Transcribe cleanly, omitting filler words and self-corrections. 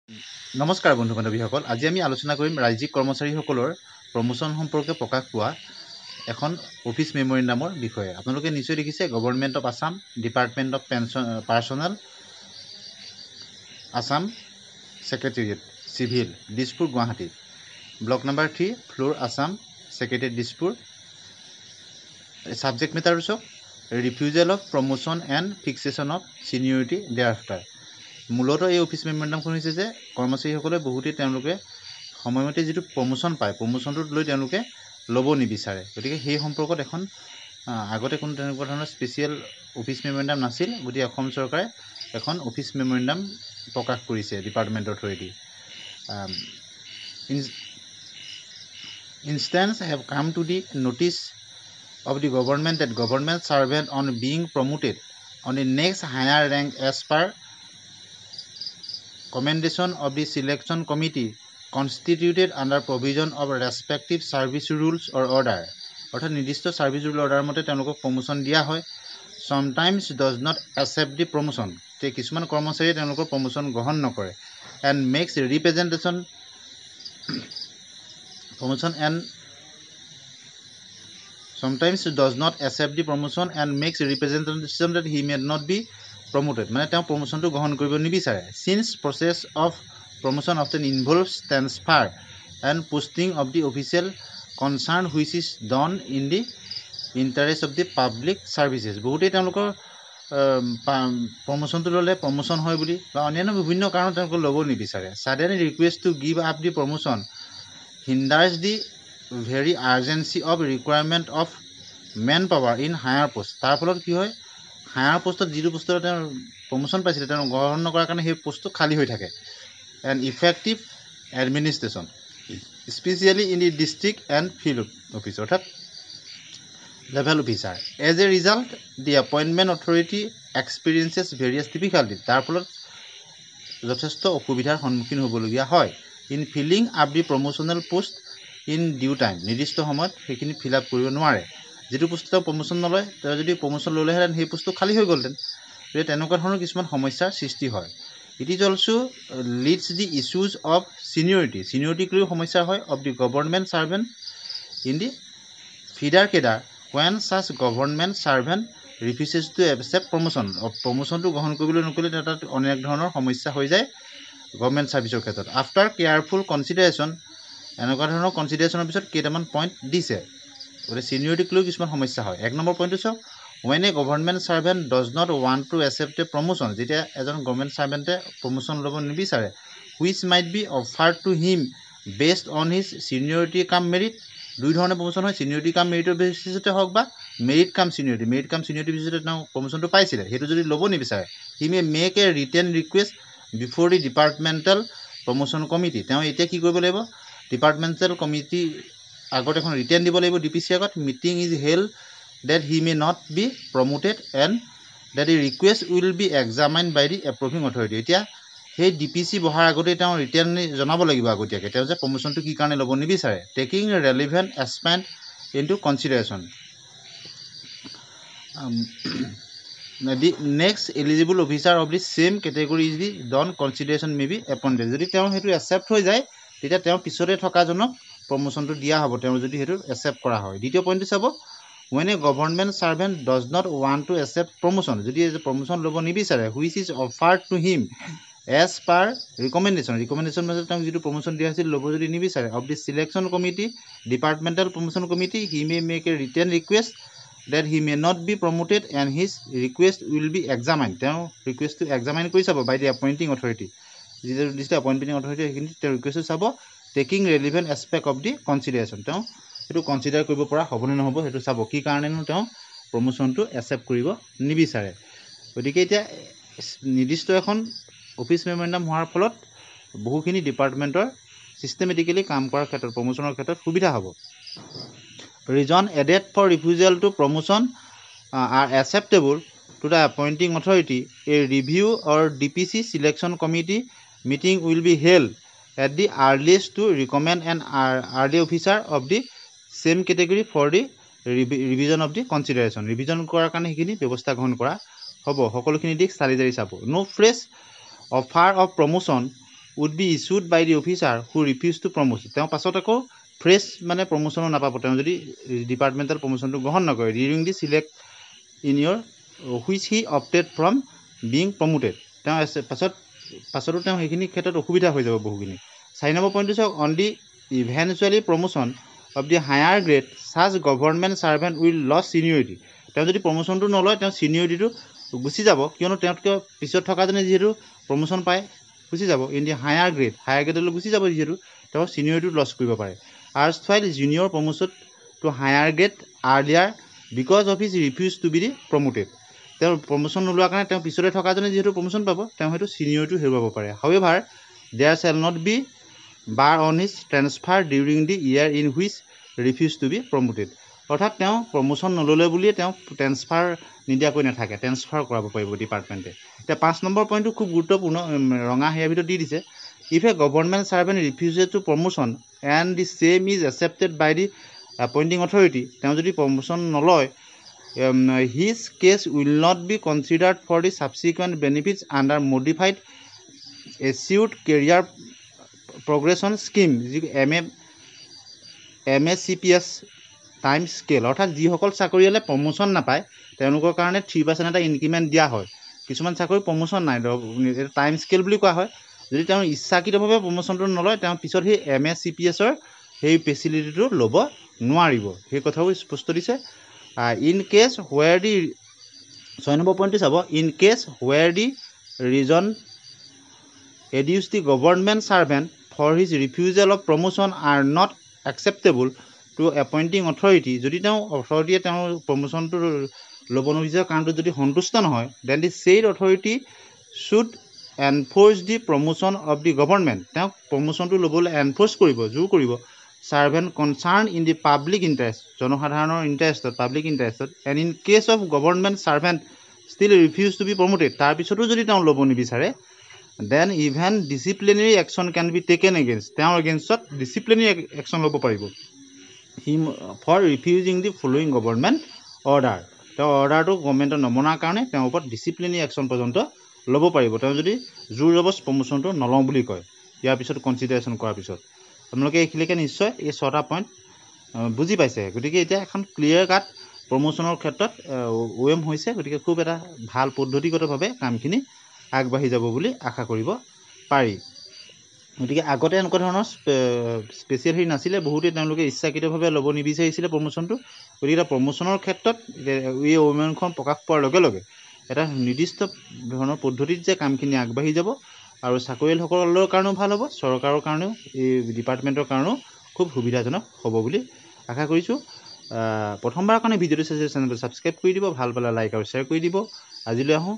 নমস্কাৰ বন্ধু বান্ধৱীসকল, আজি আমি আলোচনা কৰিম ৰাজ্যিক কৰ্মচাৰীসকলৰ প্ৰমোচন সম্পৰ্কে প্ৰকাশ পোৱা এখন অফিচ মেমৰেণ্ডামৰ বিষয়ে। আপোনালোকে নিশ্চয় দেখিছে government of Assam, department of personnel, Assam secretariat, civil, Dispur, Guwahati, block number 3, floor Assam secretariat, Dispur. Subject matter চাওক, refusal of promotion and fixation of seniority thereafter. মূলতঃ এই অফিচ মেমৰেণ্ডামখন হৈছে যে কৰ্মচাৰীসকলে বহুতেই তেওঁলোকে সময়মতে যিটো প্ৰমোচন পায়, প্ৰমোচনটোত লৈ তেওঁলোকে ল'ব নিবিচাৰে। গতিকে সেই সম্পৰ্কত এখন আগতে কোনো তেনেকুৱা ধৰণৰ স্পেচিয়েল অফিচ মেমৰেণ্ডাম নাছিল। গতিকে অসম চৰকাৰে এখন অফিচ মেমৰেণ্ডাম প্ৰকাশ কৰিছে ডিপাৰ্টমেণ্টৰ through the. Instances have come to the notice of the government that government servant on being promoted on the next higher rank as per commendation of the selection committee constituted under provision of respective service rules or order. অৰ্থাৎ নিৰ্দিষ্ট service rule order মতে তেওঁলোকক promotion দিয়া হয়। sometimes does not accept the promotion, কিছুমান কৰ্মচাৰীয়ে তেওঁলোকৰ promotion গ্ৰহণ নকৰে। and makes representation promotion and sometimes does not accept the promotion and makes representation that he may not be promoted, মানে তেওঁ প্ৰমোশ্যনটো গ্ৰহণ কৰিব নিবিচাৰে। since process of promotion often involves transfer and posting of the official concern which is done in the interest of the public services, বহুতেই তেওঁলোকৰ প্ৰমোশ্যনটো ল'লে promotion হয় বুলি বা অন্যান্য বিভিন্ন কাৰণত তেওঁলোকে ল'ব নিবিচাৰে। sudden request to give up the promotion hinders the very urgency of requirement of manpower in higher post. তাৰ ফলত কি হয়, হায়াৰ পোষ্টত যিটো পোষ্টত তেওঁ প্ৰমোশ্যন পাইছিলে তেওঁ গ্ৰহণ নকৰাৰ কাৰণে সেই পোষ্টটো খালী হৈ থাকে। And effective administration specially in the district and field office, অৰ্থাৎ level officer. As a result the appointment authority experiences various difficulty, তাৰ ফলত যথেষ্ট অসুবিধাৰ সন্মুখীন হ'বলগীয়া হয়। In filling up the promotional post in due time, নিৰ্দিষ্ট সময়ত সেইখিনি ফিল আপ কৰিব নোৱাৰে। যিটো পোষ্টত তেওঁ প্ৰমোশ্যন নলয়, তেওঁ যদি প্ৰমোশ্যন ল'লেহেঁতেন সেই পোষ্টটো খালী হৈ গ'লহেঁতেন। গতিকে তেনেকুৱা ধৰণৰ কিছুমান সমস্যাৰ সৃষ্টি হয়। It is also' leads the issues of ছিনিয়ৰিটিক লৈও সমস্যা হয় of the government servant in the feeder cadre when such government servant refuses to accept promotion, প্ৰমোশ্যনটো গ্ৰহণ কৰিবলৈ নকৰিলে তাত অনেক ধৰণৰ সমস্যা হৈ যায় গভৰ্ণমেণ্ট ছাৰ্ভিচৰ ক্ষেত্ৰত। আফটাৰ কেয়াৰফুল কনচিডাৰেশ্যন, এনেকুৱা ধৰণৰ কনচিডাৰেশ্যনৰ পিছত কেইটামান পইণ্ট দিছে। গতিকে ছিনিয়ৰিটিক লৈ কিছুমান সমস্যা হয়। 1 নম্বৰ পইণ্টটো চাওক, when a government servant does not want to accept a promotion, যেতিয়া এজন গভৰ্ণমেণ্ট ছাৰ্ভেণ্টে প্ৰমোশ্যন ল'ব নিবিচাৰে, which might be offered to him based on his seniority কাম মেৰিট। দুই ধৰণে প্ৰমোশ্যন হয়, ছিনিয়ৰিটি কাম মেৰিটৰ বেচিছতে হওক বা মেৰিট কাম ছিনিয়ৰিটি বেচিছতে তেওঁ প্ৰমোশ্যনটো পাইছিলে, সেইটো যদি ল'ব নিবিচাৰে, he may make a written request before the departmental promotion committee. তেওঁ এতিয়া কি কৰিব লাগিব, ডিপাৰ্টমেণ্টেল কমিটি আগত এখন ৰিটেন দিব লাগিব, DPC আগত। Meeting is held that he may not be promoted and that the request will be examined by the approving authority. এতিয়া সেই DPC বহাৰ আগতেই তেওঁ ৰিটেন জনাব লাগিব আগতীয়াকৈ তেওঁ যে প্ৰমোশ্যনটো কি কাৰণে ল'ব নিবিচাৰে। Taking relevant aspect into consideration, the next eligible officer of the same category is the done consideration may be appointed. যদি তেওঁ সেইটো একচেপ্ট হৈ যায়, তেতিয়া তেওঁ পিছতে থকাজনক প্ৰমোশ্যনটো দিয়া হ'ব, তেওঁ যদি সেইটো একচেপ্ট কৰা হয়। দ্বিতীয় পইণ্টটো চাব, when a government servant does not want to accept promotion, যদি প্ৰমোশ্যন ল'ব নিবিচাৰে, which is offered to him as per recommendation মাজত তেওঁক যিটো প্ৰমোশ্যন দিয়া হৈছিল ল'ব যদি নিবিচাৰে, of the selection committee, departmental promotion committee, he may make a written request that he may not be promoted and his request will be examined, তেওঁ ৰিকুৱেষ্টটো examine কৰি চাব by the appointing authority, যিটো দিছে এপইণ্টিং অথৰিটি সেইখিনি তেওঁ ৰিকুৱেষ্টটো চাব। Taking relevant aspect of the consideration, তেওঁ সেইটো কনচিডাৰ কৰিব পৰা হ'বনে নহ'ব সেইটো চাব, কি কাৰণেনো তেওঁ প্ৰমোশ্যনটো একচেপ্ট কৰিব নিবিচাৰে। গতিকে এতিয়া নিৰ্দিষ্ট এখন অফিচ মেমৰেণ্ডাম হোৱাৰ ফলত বহুখিনি ডিপাৰ্টমেণ্টৰ ছিষ্টেমেটিকেলি কাম কৰাৰ ক্ষেত্ৰত প্ৰমোশ্যনৰ ক্ষেত্ৰত সুবিধা হ'ব। Reason added for refusal to promotion are acceptable to the appointing authority, a review or DPC selection committee meeting will be held at the earliest to recommend an early officer of the same category for the revision of the consideration, revision কৰাৰ কাৰণে সেইখিনি ব্যৱস্থা গ্ৰহণ কৰা হ'ব। সকলোখিনি দিশ চালি জাৰি চাব। No fresh offer of promotion would be issued by the officer who refused to promote. তেওঁ পাছত আকৌ ফ্ৰেছ মানে প্ৰমোশ্যনো নাপাব তেওঁ যদি ডিপাৰ্টমেণ্টেল প্ৰমোশ্যনটো গ্ৰহণ নকৰে during the select in year which he opted from being promoted তেওঁ পাছতো তেওঁ সেইখিনি ক্ষেত্ৰত অসুবিধা হৈ যাব বহুখিনি 4 নম্বৰ পইণ্টটো চাওক on the eventually promotion of the higher grade such government servant will lose seniority তেওঁ যদি প্ৰমোশ্যনটো নলয় তেওঁ চিনিয়ৰিটিটো গুচি যাব কিয়নো তেওঁতকৈ পিছত থকাজনে যিহেতু প্ৰমোশ্যন পায় গুচি যাব ইন দি হায়াৰ গ্ৰেডলৈ গুচি যাব যিহেতু তেওঁ চিনিয়ৰিটিটো লছ কৰিব পাৰে আৰ্ছ ফাইল junior promotion to higher grade earlier because of his refuse to be promoted তেওঁ প্ৰমোশ্যন নোলোৱাৰ কাৰণে তেওঁ পিছতে থকাজনে যিহেতু প্ৰমোশ্যন পাব তেওঁ হয়তো চিনিয়ৰিটিটো হেৰুৱাব পাৰে however there shall not be bar on his transfer during the year in which refuse to be promoted অৰ্থাৎ তেওঁ প্ৰমোশ্যন নল'লে বুলিয়ে তেওঁ ট্ৰেন্সফাৰ নিদিয়াকৈ নাথাকে ট্ৰেন্সফাৰ কৰাব পাৰিব ডিপাৰ্টমেণ্টে এতিয়া 5 নম্বৰ পইণ্টটো খুব গুৰুত্বপূৰ্ণ ৰঙা হেৰিয়াৰ ভিতৰত দি দিছে if a government servant refuses to promotion and the same is accepted by the appointing authority তেওঁ যদি প্ৰমোশ্যন নলয় his case will not be considered for the subsequent benefits under modified assured career progression scheme MACPS time scale অৰ্থাৎ যিসকল চাকৰিয়ালে promotion নাপায় তেওঁলোকৰ কাৰণে 3% এটা increment দিয়া হয় কিছুমান চাকৰি প্ৰমোশ্যন নাই টাইম স্কেল বুলি কোৱা হয় যদি তেওঁ ইচ্ছাকৃতভাৱে প্ৰমোশ্যনটো নলয় তেওঁ পিছত সেই MACPSৰ সেই ফেচিলিটিটো ল'ব নোৱাৰিব সেই কথাও স্পষ্ট দিছে in case where the 6 number পইণ্টটো চাব in case where the reason adduced the government servant for his refusal of promotion are not acceptable to appointing authority যদি তেওঁ অথৰিটিয়ে তেওঁ প্ৰমোশ্যনটো ল'ব নোবিচাৰে কাৰণটো যদি সন্তুষ্ট নহয় then the said authority should enforce the promotion of the government তেওঁ প্ৰমোশ্যনটো ল'বলৈ এনফৰ্চ কৰিব জোৰ কৰিব servant concerned in the public interest জনসাধাৰণৰ ইণ্টাৰেষ্টত পাব্লিক ইণ্টাৰেষ্টত and in case of government servant still refuse to be promoted তাৰ পিছতো যদি তেওঁ ল'ব নিবিচাৰে then even disciplinary action can be taken against তেওঁৰ againstত disciplinary action ল'ব পাৰিব him for refusing the following government order তেওঁ অৰ্ডাৰটো গভৰ্ণমেণ্টৰ নমনাৰ কাৰণে তেওঁৰ ওপৰত disciplinary action পৰ্যন্ত ল'ব পাৰিব তেওঁ যদি জোৰ জবৰদস্ত প্ৰমোশ্যনটো নলওঁ বুলি কয় ইয়াৰ পিছত কনচিডাৰেশ্যন কৰাৰ পিছত আপোনালোকে এইখিনিকে নিশ্চয় এই 6টা পইণ্ট বুজি পাইছে গতিকে এতিয়া এখন ক্লিয়াৰ কাট প্ৰমোশ্যনৰ ক্ষেত্ৰত ওএম হৈছে গতিকে খুব এটা ভাল পদ্ধতিগতভাৱে কামখিনি আগবাঢ়ি যাব বুলি আশা কৰিব পাৰি গতিকে আগতে এনেকুৱা ধৰণৰ স্পেচিয়েল হেৰি নাছিলে বহুতে তেওঁলোকে ইচ্ছাকৃতভাৱে ল'ব নিবিচাৰিছিলে প্ৰমোশ্যনটো গতিকে প্ৰমোশ্যনৰ ক্ষেত্ৰত এই ওএমখন প্ৰকাশ পোৱাৰ লগে লগে এটা নিৰ্দিষ্ট ধৰণৰ পদ্ধতিত যে কামখিনি আগবাঢ়ি যাব আৰু চাকৰিয়ালসকলৰ কাৰণেও ভাল হ'ব চৰকাৰৰ কাৰণেও এই ডিপাৰ্টমেণ্টৰ কাৰণেও খুব সুবিধাজনক হ'ব বুলি আশা কৰিছোঁ প্ৰথমবাৰৰ কাৰণে ভিডিঅ'টো চাইছে চেনেলটো ছাবস্ক্ৰাইব কৰি দিব ভাল পালে লাইক আৰু শ্বেয়াৰ কৰি দিব আজিলৈ আহোঁ